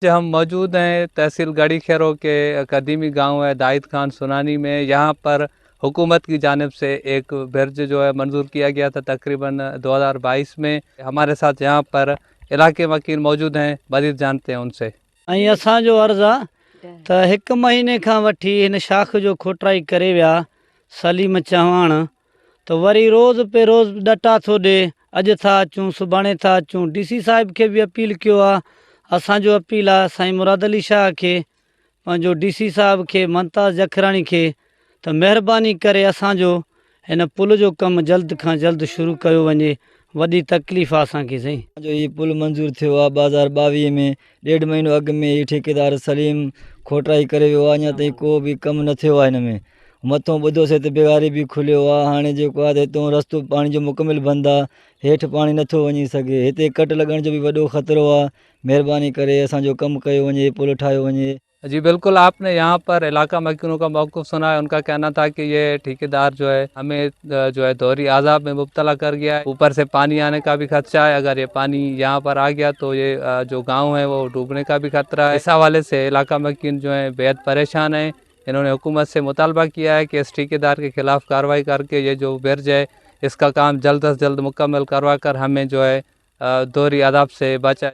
हम मौजूद हैं तहसील गढ़ी खैरो के कदीमी गांव है दाहिद खान सुनानी में। यहाँ पर हुकूमत की जानिब से एक ब्रिज जो है मंजूर किया गया था तकरीबन 2022 में। हमारे साथ यहाँ पर इलाके वकील मौजूद हैं, मज़ीद जानते हैं उनसे। असो अर्ज़ आ त 1 महीने का वठी इन शाख जो खोटराई करे विया सलीम चौहान, तो वरी रोज़ पे रोज़ डटा थो ॾे। अॼु था अचूं सुभाणे था अचूं। DC साहिब के भी अपील कियो आहे। असांजो अपील आहे साईं मुराद अली शाह के, पंहिंजो DC साहिब के, मुमताज़ जखराणी के, त महिरबानी करे असांजो हिन पुल जो कमु जल्द खां जल्द शुरू कयो वञे। वॾी तकलीफ़ आहे असांखे साईं। जो ये पुल मंजूर थियो आहे 2022 में, 1.5 महीनो अॻु में ही ठेकेदार सलीम खोटराई करे वियो आहे। अञा ताईं को बि कमु न थियो आहे। हिन में मथों ॿुधोसीं त बेगारी बि खुलियो आहे। हाणे जेको आहे त हितां रस्तो पाणी जो मुकमिल बंदि आहे, हेठि पाणी नथो वञी सघे। हिते कट लॻण जो बि वॾो ख़तरो आहे। महिरबानी करे असांजो कमु कयो वञे, पुल ठाहियो वञे। जी बिल्कुल, आपने यहाँ पर इलाका वकीलों का मौक़िफ़ सुना है। उनका कहना था कि ये ठेकेदार जो है हमें जो है दोहरी आज़ाब में मुब्तला कर गया है। ऊपर से पानी आने का भी खदशा है। अगर ये पानी यहाँ पर आ गया तो ये जो गांव है वो डूबने का भी खतरा है। इस हवाले से इलाका वकील जो है बेहद परेशान है। इन्होंने हुकूमत से मुतालबा किया है कि इस ठेकेदार के ख़िलाफ़ कार्रवाई करके ये जो ब्रिज है इसका काम जल्द अज जल्द मुकम्मल करवा कर हमें जो है दोहरी आज़ाब से बचाए।